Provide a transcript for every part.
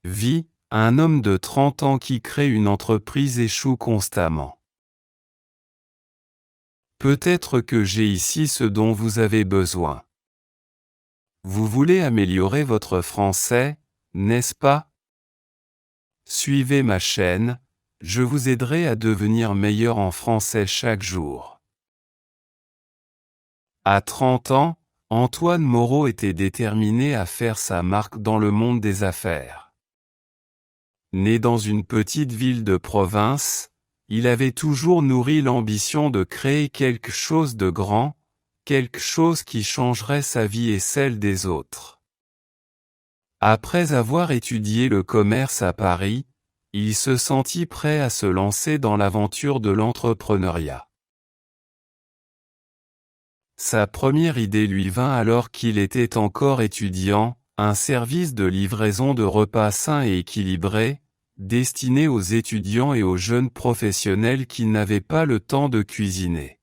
Vie, un homme de 30 ans qui crée une entreprise échoue constamment. Peut-être que j'ai ici ce dont vous avez besoin. Vous voulez améliorer votre français, n'est-ce pas? Suivez ma chaîne, je vous aiderai à devenir meilleur en français chaque jour. À 30 ans, Antoine Moreau était déterminé à faire sa marque dans le monde des affaires. Né dans une petite ville de province, il avait toujours nourri l'ambition de créer quelque chose de grand, quelque chose qui changerait sa vie et celle des autres. Après avoir étudié le commerce à Paris, il se sentit prêt à se lancer dans l'aventure de l'entrepreneuriat. Sa première idée lui vint alors qu'il était encore étudiant, un service de livraison de repas sains et équilibrés, destiné aux étudiants et aux jeunes professionnels qui n'avaient pas le temps de cuisiner.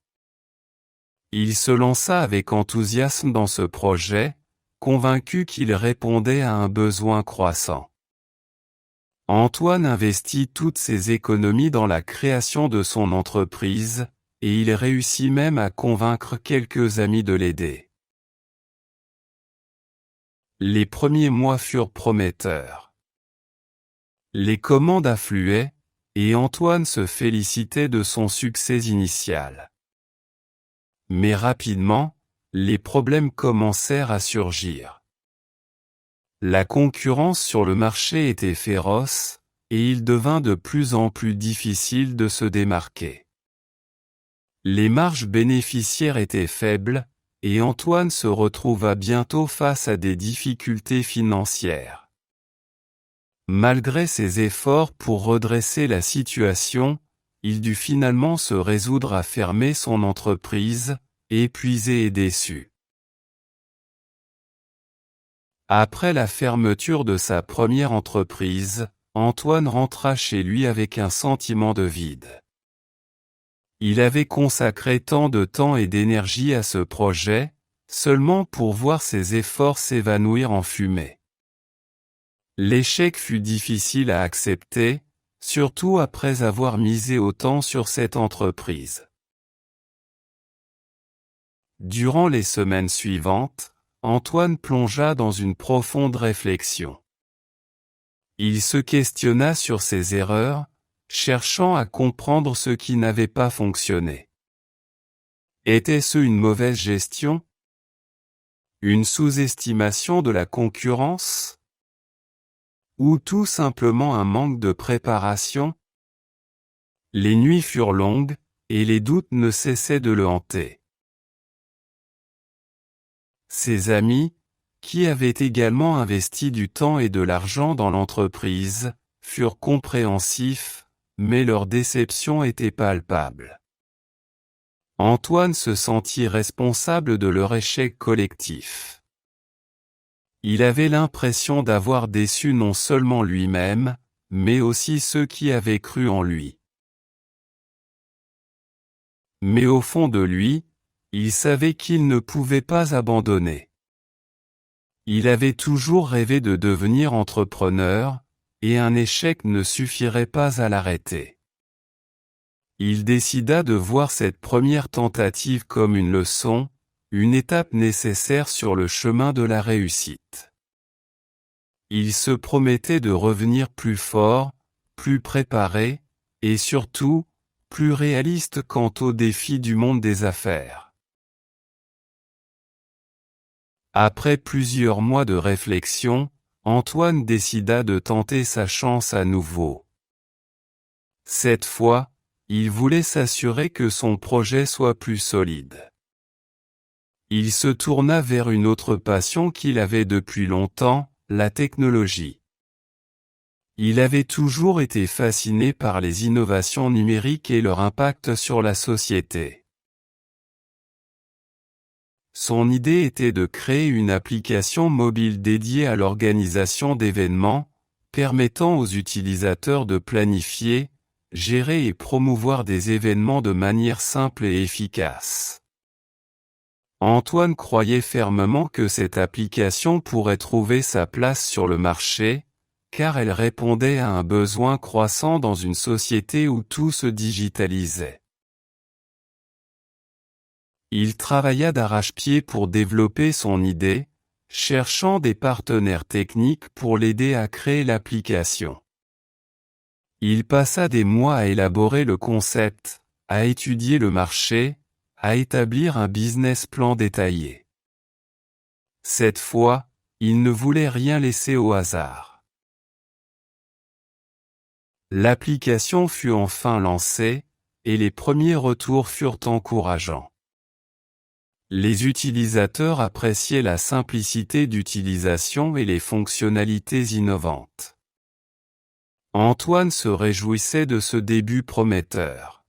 Il se lança avec enthousiasme dans ce projet, convaincu qu'il répondait à un besoin croissant. Antoine investit toutes ses économies dans la création de son entreprise, et il réussit même à convaincre quelques amis de l'aider. Les premiers mois furent prometteurs. Les commandes affluaient, et Antoine se félicitait de son succès initial. Mais rapidement, les problèmes commencèrent à surgir. La concurrence sur le marché était féroce, et il devint de plus en plus difficile de se démarquer. Les marges bénéficiaires étaient faibles, et Antoine se retrouva bientôt face à des difficultés financières. Malgré ses efforts pour redresser la situation, il dut finalement se résoudre à fermer son entreprise, épuisé et déçu. Après la fermeture de sa première entreprise, Antoine rentra chez lui avec un sentiment de vide. Il avait consacré tant de temps et d'énergie à ce projet, seulement pour voir ses efforts s'évanouir en fumée. L'échec fut difficile à accepter, surtout après avoir misé autant sur cette entreprise. Durant les semaines suivantes, Antoine plongea dans une profonde réflexion. Il se questionna sur ses erreurs, cherchant à comprendre ce qui n'avait pas fonctionné. Était-ce une mauvaise gestion? Une sous-estimation de la concurrence? Ou tout simplement un manque de préparation? Les nuits furent longues, et les doutes ne cessaient de le hanter. Ses amis, qui avaient également investi du temps et de l'argent dans l'entreprise, furent compréhensifs, mais leur déception était palpable. Antoine se sentit responsable de leur échec collectif. Il avait l'impression d'avoir déçu non seulement lui-même, mais aussi ceux qui avaient cru en lui. Mais au fond de lui, il savait qu'il ne pouvait pas abandonner. Il avait toujours rêvé de devenir entrepreneur, et un échec ne suffirait pas à l'arrêter. Il décida de voir cette première tentative comme une leçon, une étape nécessaire sur le chemin de la réussite. Il se promettait de revenir plus fort, plus préparé, et surtout, plus réaliste quant aux défis du monde des affaires. Après plusieurs mois de réflexion, Antoine décida de tenter sa chance à nouveau. Cette fois, il voulait s'assurer que son projet soit plus solide. Il se tourna vers une autre passion qu'il avait depuis longtemps, la technologie. Il avait toujours été fasciné par les innovations numériques et leur impact sur la société. Son idée était de créer une application mobile dédiée à l'organisation d'événements, permettant aux utilisateurs de planifier, gérer et promouvoir des événements de manière simple et efficace. Antoine croyait fermement que cette application pourrait trouver sa place sur le marché, car elle répondait à un besoin croissant dans une société où tout se digitalisait. Il travailla d'arrache-pied pour développer son idée, cherchant des partenaires techniques pour l'aider à créer l'application. Il passa des mois à élaborer le concept, à étudier le marché, à établir un business plan détaillé. Cette fois, il ne voulait rien laisser au hasard. L'application fut enfin lancée, et les premiers retours furent encourageants. Les utilisateurs appréciaient la simplicité d'utilisation et les fonctionnalités innovantes. Antoine se réjouissait de ce début prometteur.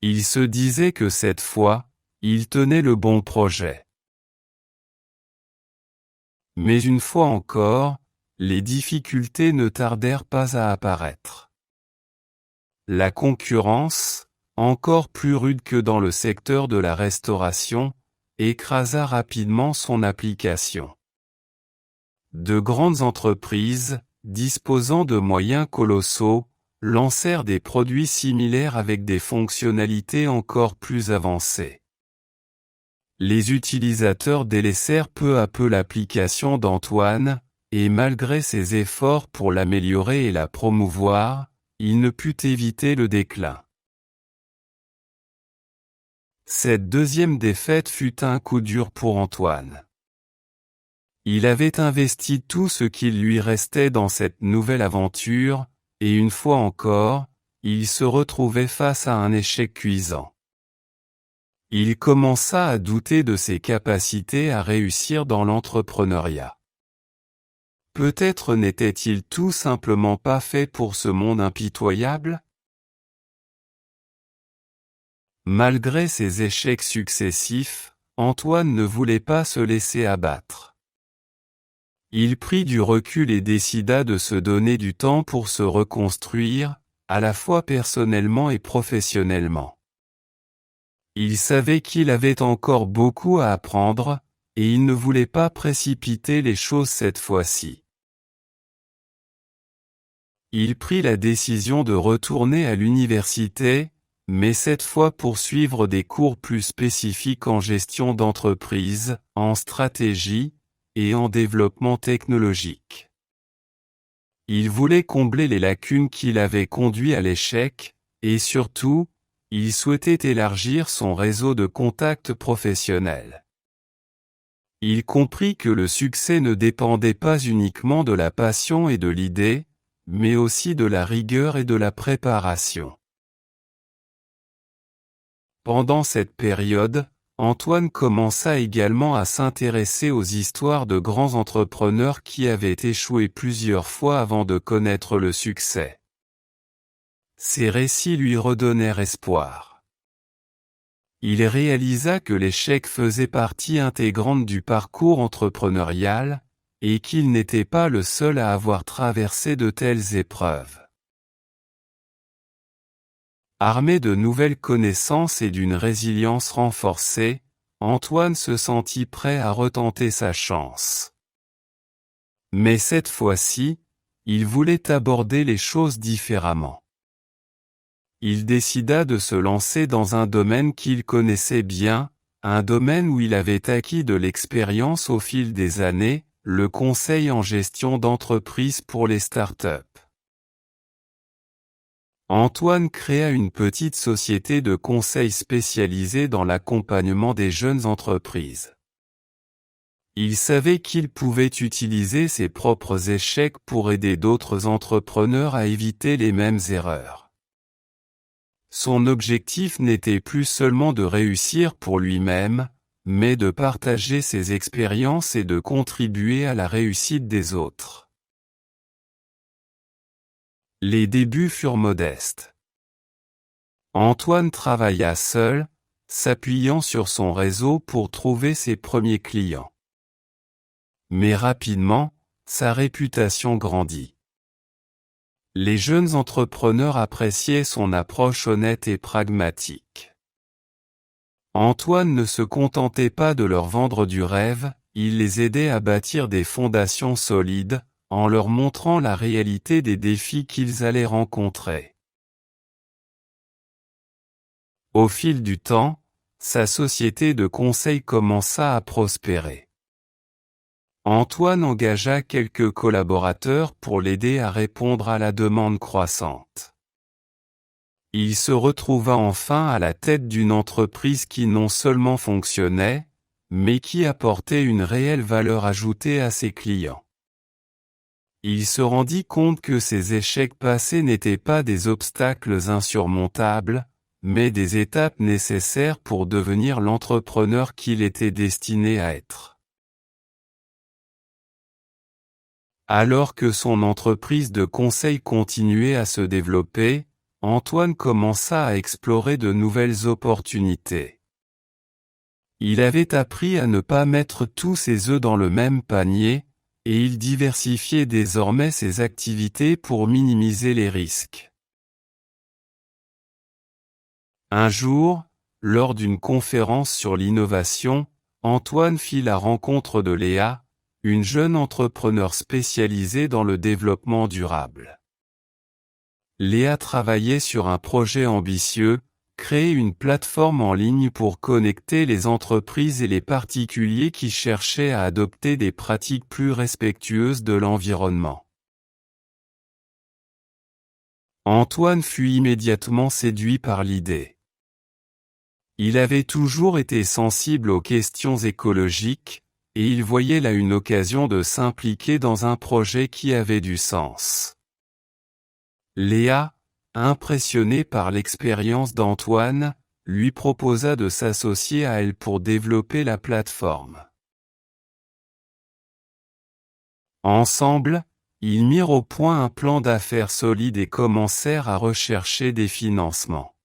Il se disait que cette fois, il tenait le bon projet. Mais une fois encore, les difficultés ne tardèrent pas à apparaître. La concurrence, encore plus rude que dans le secteur de la restauration, écrasa rapidement son application. De grandes entreprises, disposant de moyens colossaux, lancèrent des produits similaires avec des fonctionnalités encore plus avancées. Les utilisateurs délaissèrent peu à peu l'application d'Antoine, et malgré ses efforts pour l'améliorer et la promouvoir, il ne put éviter le déclin. Cette deuxième défaite fut un coup dur pour Antoine. Il avait investi tout ce qu'il lui restait dans cette nouvelle aventure, et une fois encore, il se retrouvait face à un échec cuisant. Il commença à douter de ses capacités à réussir dans l'entrepreneuriat. Peut-être n'était-il tout simplement pas fait pour ce monde impitoyable? Malgré ses échecs successifs, Antoine ne voulait pas se laisser abattre. Il prit du recul et décida de se donner du temps pour se reconstruire, à la fois personnellement et professionnellement. Il savait qu'il avait encore beaucoup à apprendre, et il ne voulait pas précipiter les choses cette fois-ci. Il prit la décision de retourner à l'université, mais cette fois pour suivre des cours plus spécifiques en gestion d'entreprise, en stratégie, et en développement technologique. Il voulait combler les lacunes qui l'avaient conduit à l'échec, et surtout, il souhaitait élargir son réseau de contacts professionnels. Il comprit que le succès ne dépendait pas uniquement de la passion et de l'idée, mais aussi de la rigueur et de la préparation. Pendant cette période, Antoine commença également à s'intéresser aux histoires de grands entrepreneurs qui avaient échoué plusieurs fois avant de connaître le succès. Ces récits lui redonnèrent espoir. Il réalisa que l'échec faisait partie intégrante du parcours entrepreneurial, et qu'il n'était pas le seul à avoir traversé de telles épreuves. Armé de nouvelles connaissances et d'une résilience renforcée, Antoine se sentit prêt à retenter sa chance. Mais cette fois-ci, il voulait aborder les choses différemment. Il décida de se lancer dans un domaine qu'il connaissait bien, un domaine où il avait acquis de l'expérience au fil des années, le conseil en gestion d'entreprise pour les startups. Antoine créa une petite société de conseil spécialisée dans l'accompagnement des jeunes entreprises. Il savait qu'il pouvait utiliser ses propres échecs pour aider d'autres entrepreneurs à éviter les mêmes erreurs. Son objectif n'était plus seulement de réussir pour lui-même, mais de partager ses expériences et de contribuer à la réussite des autres. Les débuts furent modestes. Antoine travailla seul, s'appuyant sur son réseau pour trouver ses premiers clients. Mais rapidement, sa réputation grandit. Les jeunes entrepreneurs appréciaient son approche honnête et pragmatique. Antoine ne se contentait pas de leur vendre du rêve, il les aidait à bâtir des fondations solides, en leur montrant la réalité des défis qu'ils allaient rencontrer. Au fil du temps, sa société de conseil commença à prospérer. Antoine engagea quelques collaborateurs pour l'aider à répondre à la demande croissante. Il se retrouva enfin à la tête d'une entreprise qui non seulement fonctionnait, mais qui apportait une réelle valeur ajoutée à ses clients. Il se rendit compte que ses échecs passés n'étaient pas des obstacles insurmontables, mais des étapes nécessaires pour devenir l'entrepreneur qu'il était destiné à être. Alors que son entreprise de conseil continuait à se développer, Antoine commença à explorer de nouvelles opportunités. Il avait appris à ne pas mettre tous ses œufs dans le même panier, et il diversifiait désormais ses activités pour minimiser les risques. Un jour, lors d'une conférence sur l'innovation, Antoine fit la rencontre de Léa, une jeune entrepreneur spécialisée dans le développement durable. Léa travaillait sur un projet ambitieux, créer une plateforme en ligne pour connecter les entreprises et les particuliers qui cherchaient à adopter des pratiques plus respectueuses de l'environnement. Antoine fut immédiatement séduit par l'idée. Il avait toujours été sensible aux questions écologiques, et il voyait là une occasion de s'impliquer dans un projet qui avait du sens. Léa, impressionnée par l'expérience d'Antoine, lui proposa de s'associer à elle pour développer la plateforme. Ensemble, ils mirent au point un plan d'affaires solide et commencèrent à rechercher des financements.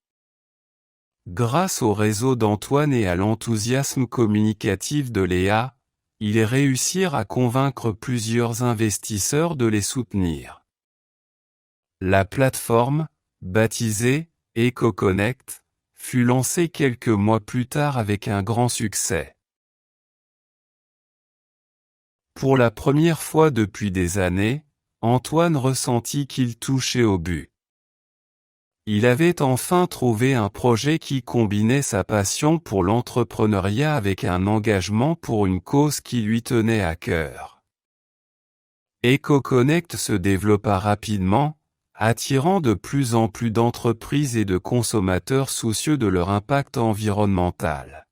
Grâce au réseau d'Antoine et à l'enthousiasme communicatif de Léa, ils réussirent à convaincre plusieurs investisseurs de les soutenir. La plateforme, baptisée EcoConnect, fut lancée quelques mois plus tard avec un grand succès. Pour la première fois depuis des années, Antoine ressentit qu'il touchait au but. Il avait enfin trouvé un projet qui combinait sa passion pour l'entrepreneuriat avec un engagement pour une cause qui lui tenait à cœur. EcoConnect se développa rapidement, attirant de plus en plus d'entreprises et de consommateurs soucieux de leur impact environnemental.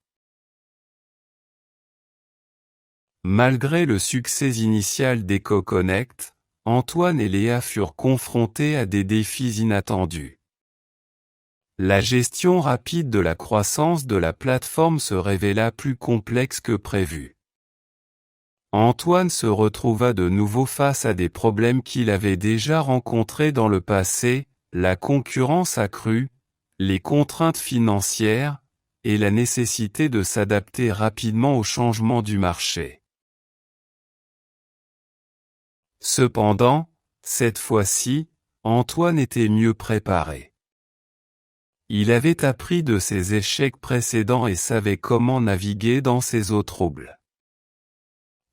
Malgré le succès initial d'EcoConnect, Antoine et Léa furent confrontés à des défis inattendus. La gestion rapide de la croissance de la plateforme se révéla plus complexe que prévu. Antoine se retrouva de nouveau face à des problèmes qu'il avait déjà rencontrés dans le passé, la concurrence accrue, les contraintes financières, et la nécessité de s'adapter rapidement aux changements du marché. Cependant, cette fois-ci, Antoine était mieux préparé. Il avait appris de ses échecs précédents et savait comment naviguer dans ces eaux troubles.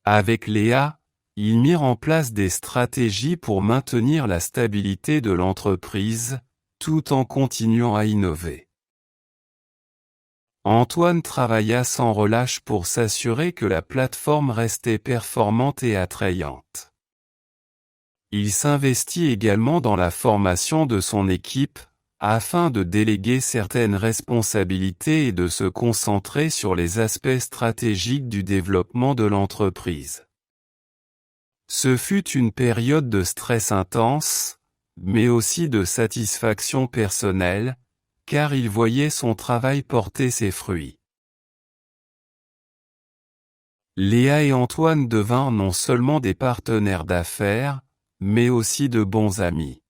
Avec Léa, ils mirent en place des stratégies pour maintenir la stabilité de l'entreprise, tout en continuant à innover. Antoine travailla sans relâche pour s'assurer que la plateforme restait performante et attrayante. Il s'investit également dans la formation de son équipe, afin de déléguer certaines responsabilités et de se concentrer sur les aspects stratégiques du développement de l'entreprise. Ce fut une période de stress intense, mais aussi de satisfaction personnelle, car il voyait son travail porter ses fruits. Léa et Antoine devinrent non seulement des partenaires d'affaires, mais aussi de bons amis.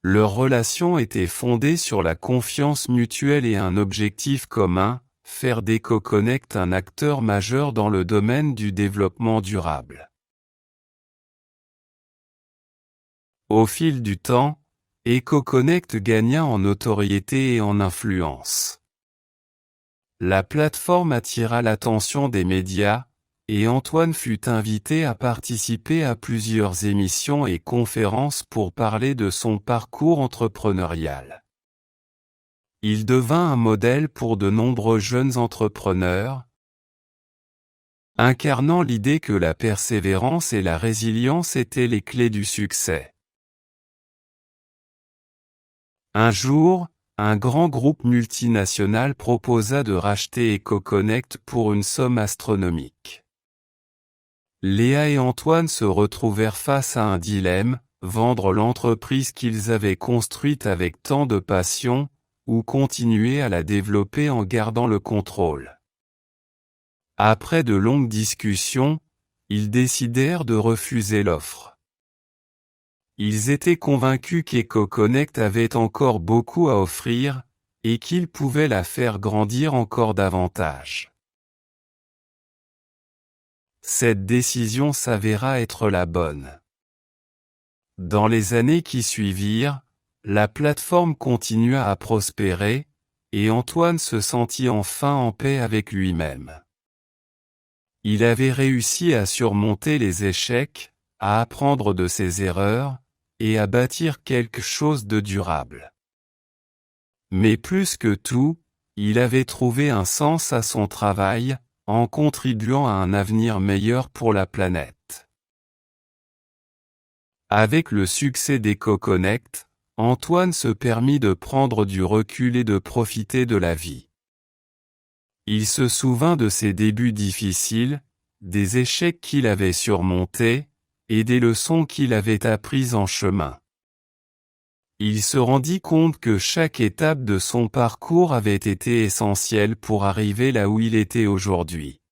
Leur relation était fondée sur la confiance mutuelle et un objectif commun, faire d'EcoConnect un acteur majeur dans le domaine du développement durable. Au fil du temps, EcoConnect gagna en notoriété et en influence. La plateforme attira l'attention des médias, et Antoine fut invité à participer à plusieurs émissions et conférences pour parler de son parcours entrepreneurial. Il devint un modèle pour de nombreux jeunes entrepreneurs, incarnant l'idée que la persévérance et la résilience étaient les clés du succès. Un jour, un grand groupe multinational proposa de racheter EcoConnect pour une somme astronomique. Léa et Antoine se retrouvèrent face à un dilemme, vendre l'entreprise qu'ils avaient construite avec tant de passion, ou continuer à la développer en gardant le contrôle. Après de longues discussions, ils décidèrent de refuser l'offre. Ils étaient convaincus qu'EcoConnect avait encore beaucoup à offrir, et qu'ils pouvaient la faire grandir encore davantage. Cette décision s'avéra être la bonne. Dans les années qui suivirent, la plateforme continua à prospérer, et Antoine se sentit enfin en paix avec lui-même. Il avait réussi à surmonter les échecs, à apprendre de ses erreurs, et à bâtir quelque chose de durable. Mais plus que tout, il avait trouvé un sens à son travail, en contribuant à un avenir meilleur pour la planète. Avec le succès d'EcoConnect, Antoine se permit de prendre du recul et de profiter de la vie. Il se souvint de ses débuts difficiles, des échecs qu'il avait surmontés, et des leçons qu'il avait apprises en chemin. Il se rendit compte que chaque étape de son parcours avait été essentielle pour arriver là où il était aujourd'hui.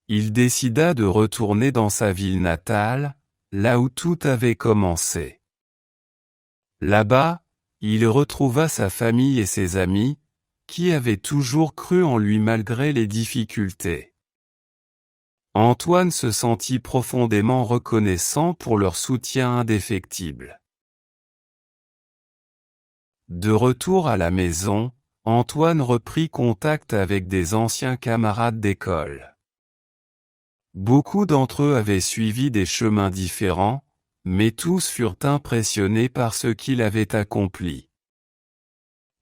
Il décida de retourner dans sa ville natale, là où tout avait commencé. Là-bas, il retrouva sa famille et ses amis, qui avaient toujours cru en lui malgré les difficultés. Antoine se sentit profondément reconnaissant pour leur soutien indéfectible. De retour à la maison, Antoine reprit contact avec des anciens camarades d'école. Beaucoup d'entre eux avaient suivi des chemins différents, mais tous furent impressionnés par ce qu'il avait accompli.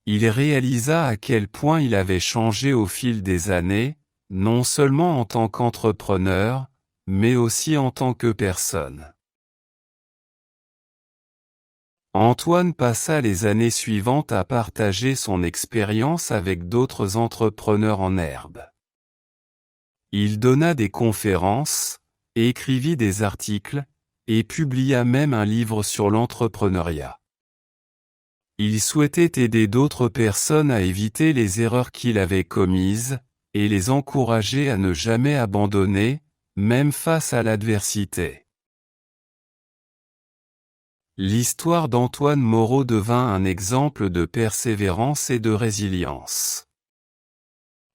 Il réalisa à quel point il avait changé au fil des années, non seulement en tant qu'entrepreneur, mais aussi en tant que personne. Antoine passa les années suivantes à partager son expérience avec d'autres entrepreneurs en herbe. Il donna des conférences, écrivit des articles, et publia même un livre sur l'entrepreneuriat. Il souhaitait aider d'autres personnes à éviter les erreurs qu'il avait commises, et les encourager à ne jamais abandonner, même face à l'adversité. L'histoire d'Antoine Moreau devint un exemple de persévérance et de résilience.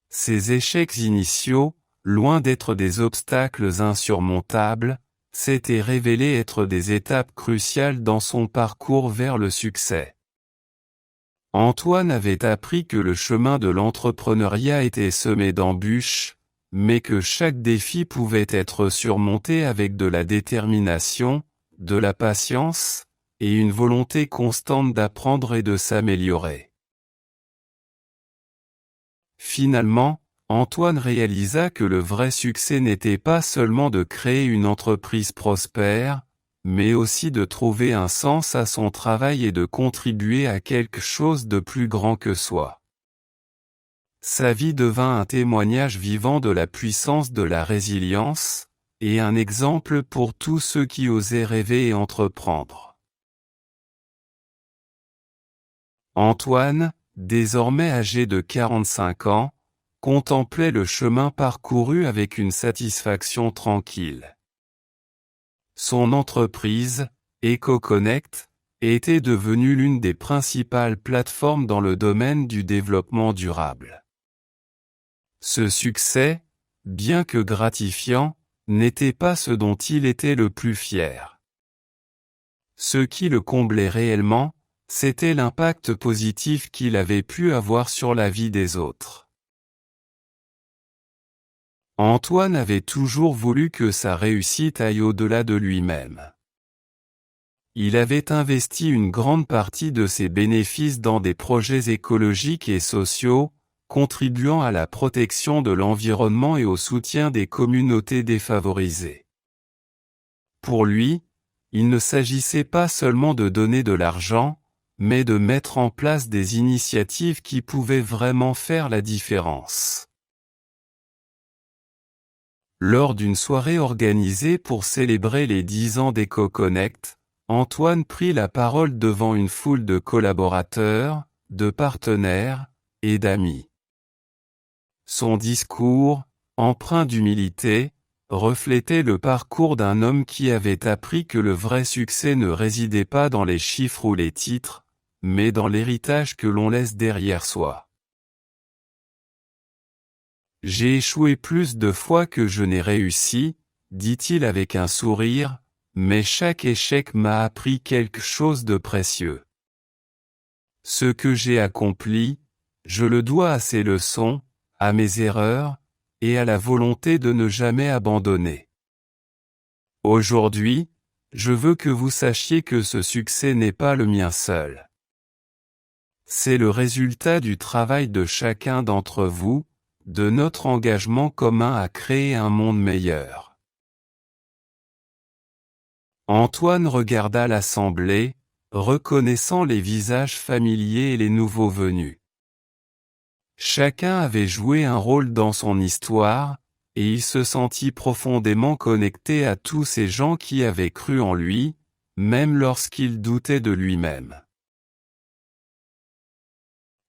Ses échecs initiaux, loin d'être des obstacles insurmontables, s'étaient révélés être des étapes cruciales dans son parcours vers le succès. Antoine avait appris que le chemin de l'entrepreneuriat était semé d'embûches, mais que chaque défi pouvait être surmonté avec de la détermination, de la patience, et une volonté constante d'apprendre et de s'améliorer. Finalement, Antoine réalisa que le vrai succès n'était pas seulement de créer une entreprise prospère, mais aussi de trouver un sens à son travail et de contribuer à quelque chose de plus grand que soi. Sa vie devint un témoignage vivant de la puissance de la résilience, et un exemple pour tous ceux qui osaient rêver et entreprendre. Antoine, désormais âgé de 45 ans, contemplait le chemin parcouru avec une satisfaction tranquille. Son entreprise, EcoConnect, était devenue l'une des principales plateformes dans le domaine du développement durable. Ce succès, bien que gratifiant, n'était pas ce dont il était le plus fier. Ce qui le comblait réellement, c'était l'impact positif qu'il avait pu avoir sur la vie des autres. Antoine avait toujours voulu que sa réussite aille au-delà de lui-même. Il avait investi une grande partie de ses bénéfices dans des projets écologiques et sociaux, contribuant à la protection de l'environnement et au soutien des communautés défavorisées. Pour lui, il ne s'agissait pas seulement de donner de l'argent, mais de mettre en place des initiatives qui pouvaient vraiment faire la différence. Lors d'une soirée organisée pour célébrer les 10 ans d'EcoConnect, Antoine prit la parole devant une foule de collaborateurs, de partenaires et d'amis. Son discours, empreint d'humilité, reflétait le parcours d'un homme qui avait appris que le vrai succès ne résidait pas dans les chiffres ou les titres, mais dans l'héritage que l'on laisse derrière soi. « J'ai échoué plus de fois que je n'ai réussi, dit-il avec un sourire, mais chaque échec m'a appris quelque chose de précieux. Ce que j'ai accompli, je le dois à ces leçons, à mes erreurs, et à la volonté de ne jamais abandonner. Aujourd'hui, je veux que vous sachiez que ce succès n'est pas le mien seul. C'est le résultat du travail de chacun d'entre vous, de notre engagement commun à créer un monde meilleur. » Antoine regarda l'assemblée, reconnaissant les visages familiers et les nouveaux venus. Chacun avait joué un rôle dans son histoire, et il se sentit profondément connecté à tous ces gens qui avaient cru en lui, même lorsqu'il doutait de lui-même.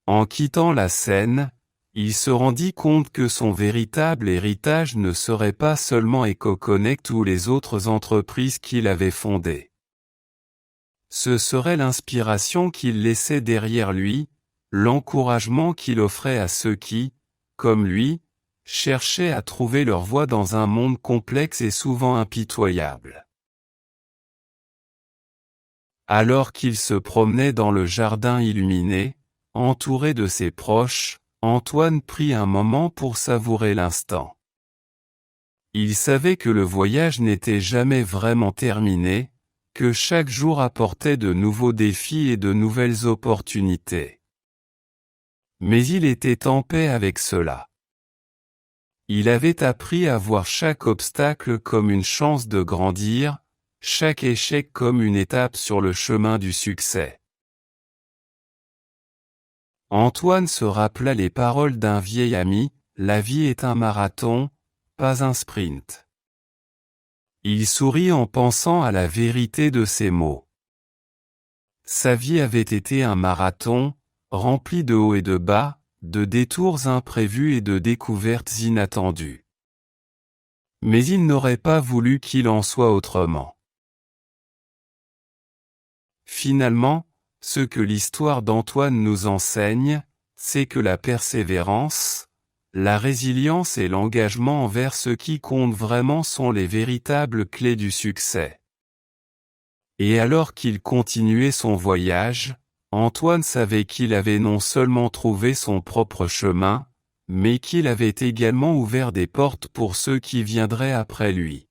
En quittant la scène, il se rendit compte que son véritable héritage ne serait pas seulement EcoConnect ou les autres entreprises qu'il avait fondées. Ce serait l'inspiration qu'il laissait derrière lui, l'encouragement qu'il offrait à ceux qui, comme lui, cherchaient à trouver leur voie dans un monde complexe et souvent impitoyable. Alors qu'il se promenait dans le jardin illuminé, entouré de ses proches, Antoine prit un moment pour savourer l'instant. Il savait que le voyage n'était jamais vraiment terminé, que chaque jour apportait de nouveaux défis et de nouvelles opportunités. Mais il était en paix avec cela. Il avait appris à voir chaque obstacle comme une chance de grandir, chaque échec comme une étape sur le chemin du succès. Antoine se rappela les paroles d'un vieil ami, « La vie est un marathon, pas un sprint. » Il sourit en pensant à la vérité de ces mots. Sa vie avait été un marathon, rempli de hauts et de bas, de détours imprévus et de découvertes inattendues. Mais il n'aurait pas voulu qu'il en soit autrement. Finalement, ce que l'histoire d'Antoine nous enseigne, c'est que la persévérance, la résilience et l'engagement envers ce qui compte vraiment sont les véritables clés du succès. Et alors qu'il continuait son voyage, Antoine savait qu'il avait non seulement trouvé son propre chemin, mais qu'il avait également ouvert des portes pour ceux qui viendraient après lui.